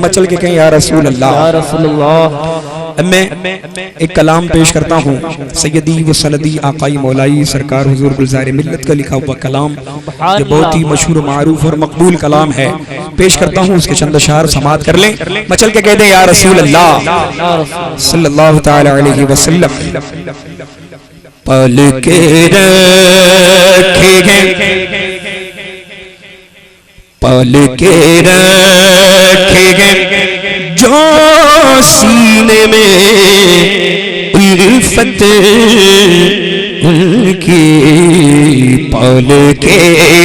مچل کے کہیں یا رسول اللہ یا رسول اللہ. اب میں ایک کلام پیش کرتا ہوں سیدی و سندی آقائی مولائی سرکار حضور گلزار ملت کا لکھا ہوا کلام، یہ بہت ہی مشہور و معروف اور مقبول کلام ہے. پیش کرتا ہوں، اس کے چند اشعار سماعت کر لیں. مچل کے کہہ دیں یا رسول اللہ صلی اللہ تعالی علیہ وسلم. پل کے رکھے گئے پل کے رکھے گئے جو سینے میں الفت ان کی، پل کے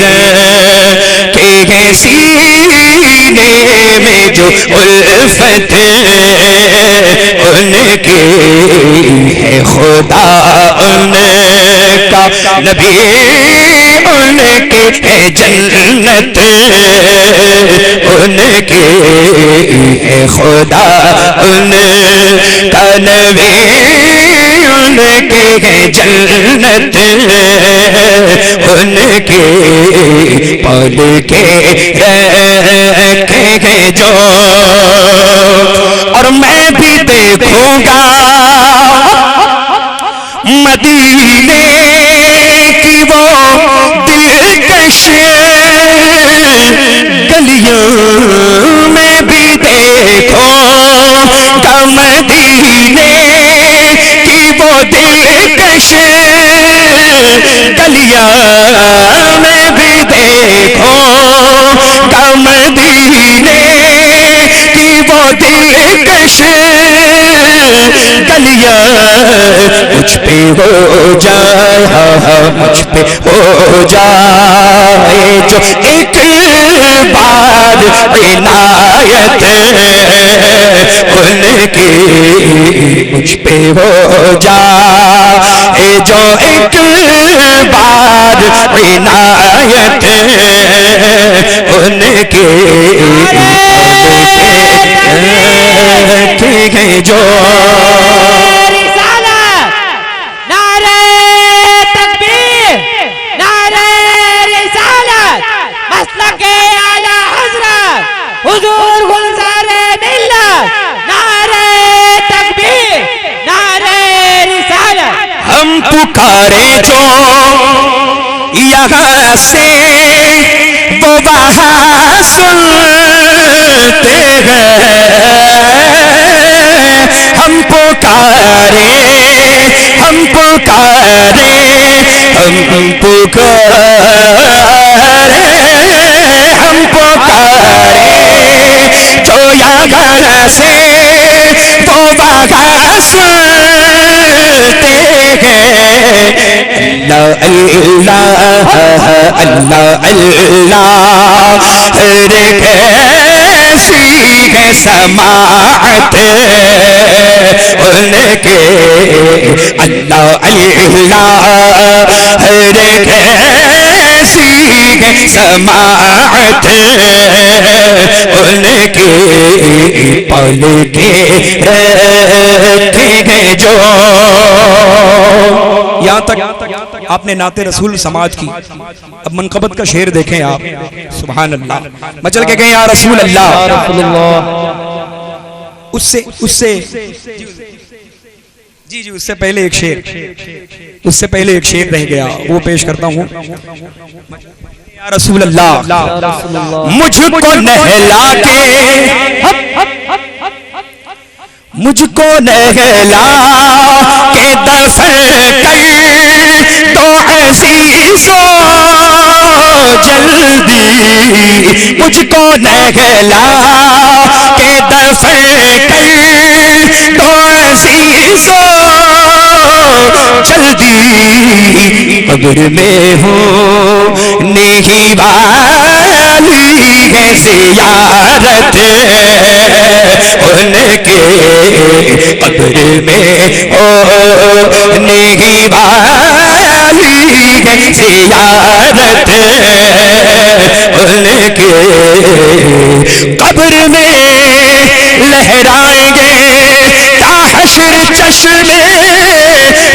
رکھے گئے سینے میں جو الفت ان کی ہے، خدا ان کا نبی ان کی ہے جنت ان کی ہے، خدا ان کا نبی ان کی ہے جنت ان کی، پل کے رکھے گئے جو. اور میں بھی دیکھوں گا مدینے کی وہ دلکش گلیاں، میں بھی دیکھوں گا مدینے کی وہ دلکش گلیاں، میں بھی دیکھوں گا مدینے کی وہ دلکش گلیاں. مجھ پہ ہو جائے مجھ پہ ہو جائے جو ایک بار عنایت ان کی، مجھ پہ ہو جائے جو ایک بار عنایت ان کی، ٹھیک ہے جو حضور گلزار ملت، نعرہ تکبیر، نعرہ رسالت. ہم پکارے جو یہاں سے وہ وہاں سنتے ہیں، ہم پکارے ہم پکارے ہم پکارے ہم پکارے جو یہاں سے وہ وہاں سنتے ہیں. اللہ اللہ اللہ ہر کیسی ہے سماعت ان کے، اللہ اللہ ہر کیسی ہے سماعت ان کے، پل کے رکھے گئے جو. یہاں تک آپ نے نعت رسول سماعت کی. اب منقبت کا شعر دیکھیں آپ، سبحان اللہ. مچل کے کہیں یا رسول اللہ. اس سے جی اس سے پہلے ایک شعر رہ گیا، وہ پیش کرتا ہوں. یا رسول اللہ مجھ کو نہلا کے مجھ کو نہلا کے دفن کر تو عزیزو جلدی، مجھ کو نہلا کے دفن کر تو عزیزو جلدی، قبر میں ہوں نہیں والی ہے زیارت ان کے، قبر میں ہونے والی ہے زیارت ان کے، قبر میں لہرائیں گے تا حشر چشمے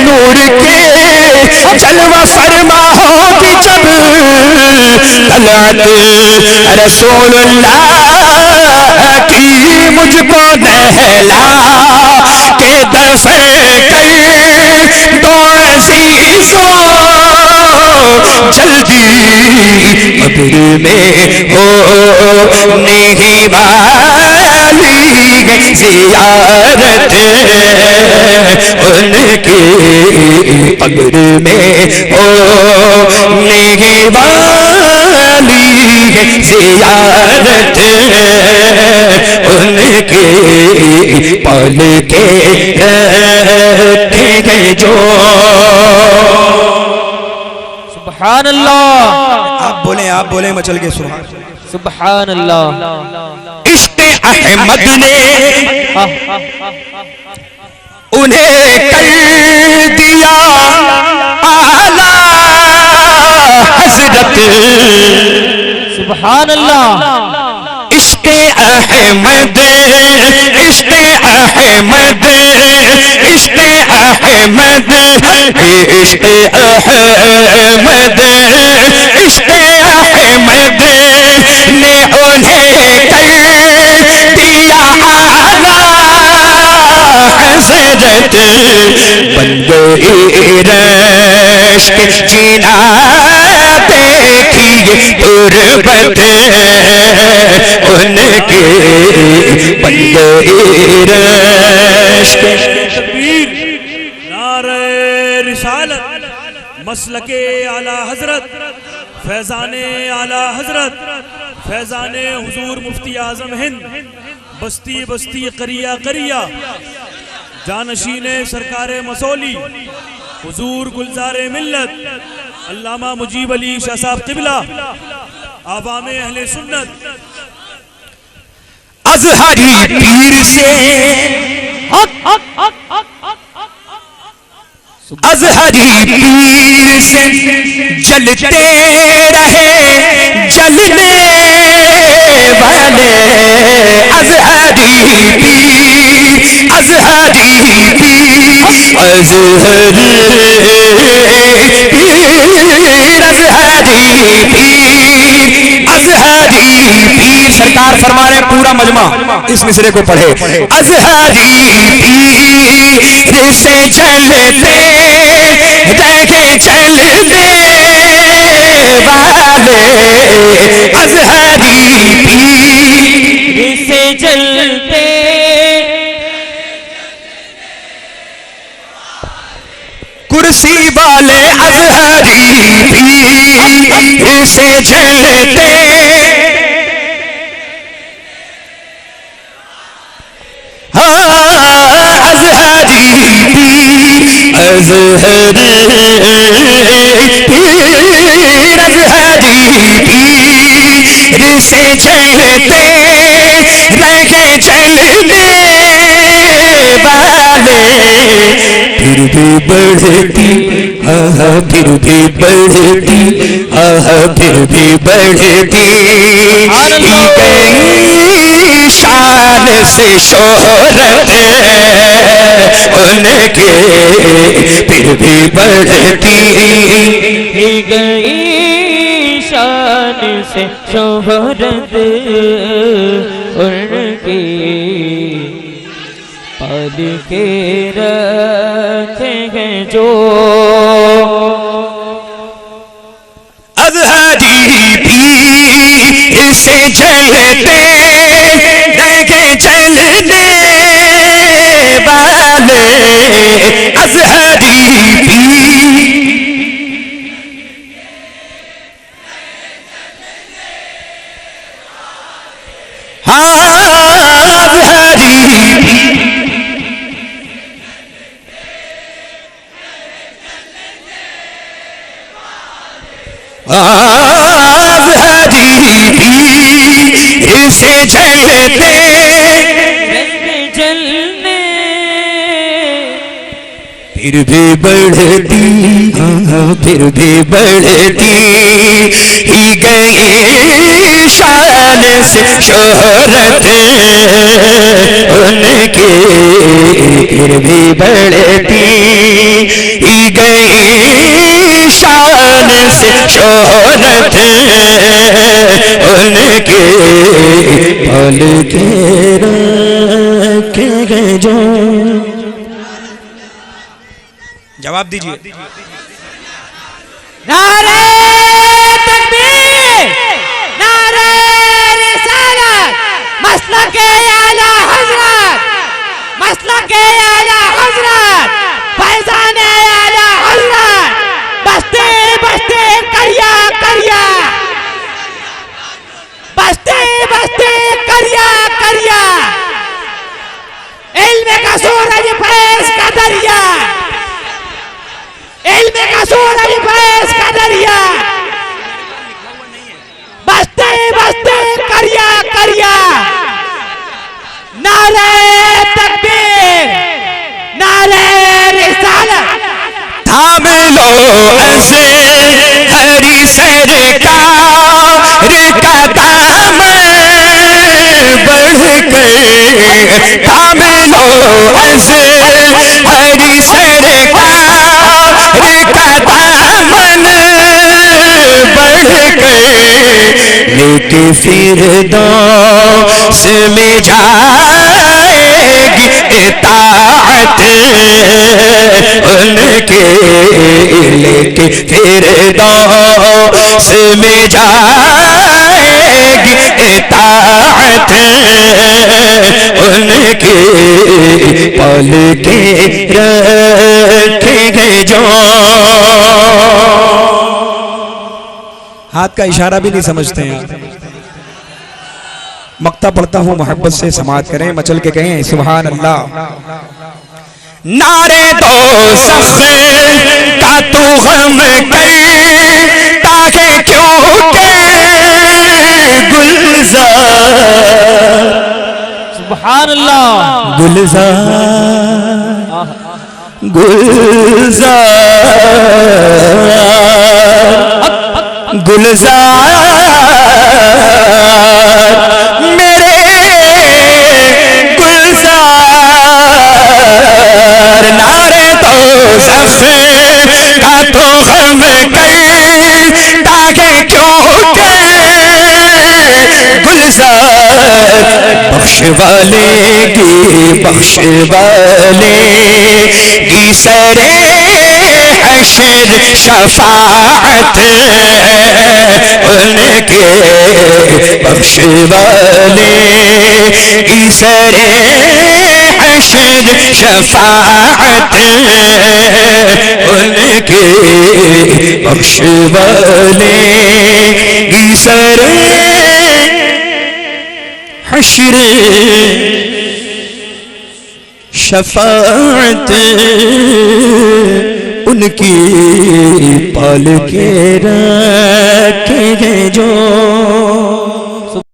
نور کے، جلوہ فرما ہوگی جب طلعت رسول اللہ کی جلدی قبر میں ہونے ہی والی زیارت ان کی قبر میں ہونے ہی والی زیارت ان کے پل کے رکھے گئے جو سبحان اللہ آپ بولیں مچل کے سبحان سبحان اللہ عشق احمد نے انہیں کر دیا اعلیٰ حضرت سبحان اللہ عشق احمد عشق احمد عشق احمد عشق احمد عشق احمد نے انہیں کر دیا اعلیٰ حضرت بن گئی رشک جینا دیکھیے غربت ان کے بن گئی رشک تکبیر نعرہ رسالت مسلک اعلی حضرت فیضان اعلی حضرت فیضان حضور مفتی اعظم ہند بستی بستی قریہ قریہ جانشین سرکار مسولی حضور گلزار ملت علامہ مجیب علی شاہ صاحب قبلہ عوام اہل سنت ازہری پیر سے ازہری پیر سے جلتے رہے جلنے والے ازہری پیر ازہری پیر ازہری پیر سرکار فرما رہے پورا مجمع اس مصرے کو پڑھے ازہری پیر سے جلتے رہے جلنے والے ازہری پیر سے جلتے کرسی والے ازہری پیر سے جلتے ازہری پیر ازہری پیر ازہری پیر سے جلتے رہے جلنے والے پھر بھی بڑھتی پھر بھی بڑھتی پھر بھی بڑھتی گئی شان سے شہرت ان کے پھر بھی بڑھتی گئی شان سے شہرت ان کی پل کے رکھے ہیں جو ازہری پیر سے جلتے رہے جلنے والے ازہری پیر ازہری ازہری پیر سے جلتے جلنے پھر بھی بڑھتی پھر بھی بڑھتی ہی گئی شان سے شہرت ان کی پھر بھی بڑھتی ہی گئی شان سے شہرت ان کے پل کے رکھے گئے جو جواب دیجئے نعرہ مسلک اعلی حضرت، مسلک اعلی حضرت، فیضان اعلی حضرت، بستے بستے کریا کریا، بستے بستے کریا کریا، علم کا سورج فیض کا دریا، علم کا سورج فیض کا دریا، بستے بستے کریا کریا، نعرہ تکبیر، نعرہ رسالت، تھام لو ازہری سرکار کا دامن بڑھ کر، تھام لو ازہری سرکار کا دامن بڑھ کر، لیکن فردوس میں جائے گی اطاعت ان کے، لیکن فردوس میں جائے گی اطاعت ان کے، پل کے رکھیں گے جو۔ ہاتھ کا اشارہ بھی نہیں سمجھتے ہیں آپ، مقطع پڑھتا ہوں محبت سے سماعت کریں، مچل کے کہیں سبحان اللہ۔ نعرے دوزخ کا تو غم کر، تاکہ کیوں کہ گلزار، سبحان اللہ، گلزار گلزار گلزار میرے گلزار، نعرے دوزخ کا تو غم کر، تاکہ کیوں کہ گلزار، بخش والے کی بخش والے کی سرے حشر شفاعت ان کے، بخش والے کی سرے حشر شفاعت ان کے، بخش والے کی سرے حشر شفاعت ان کی، پال کے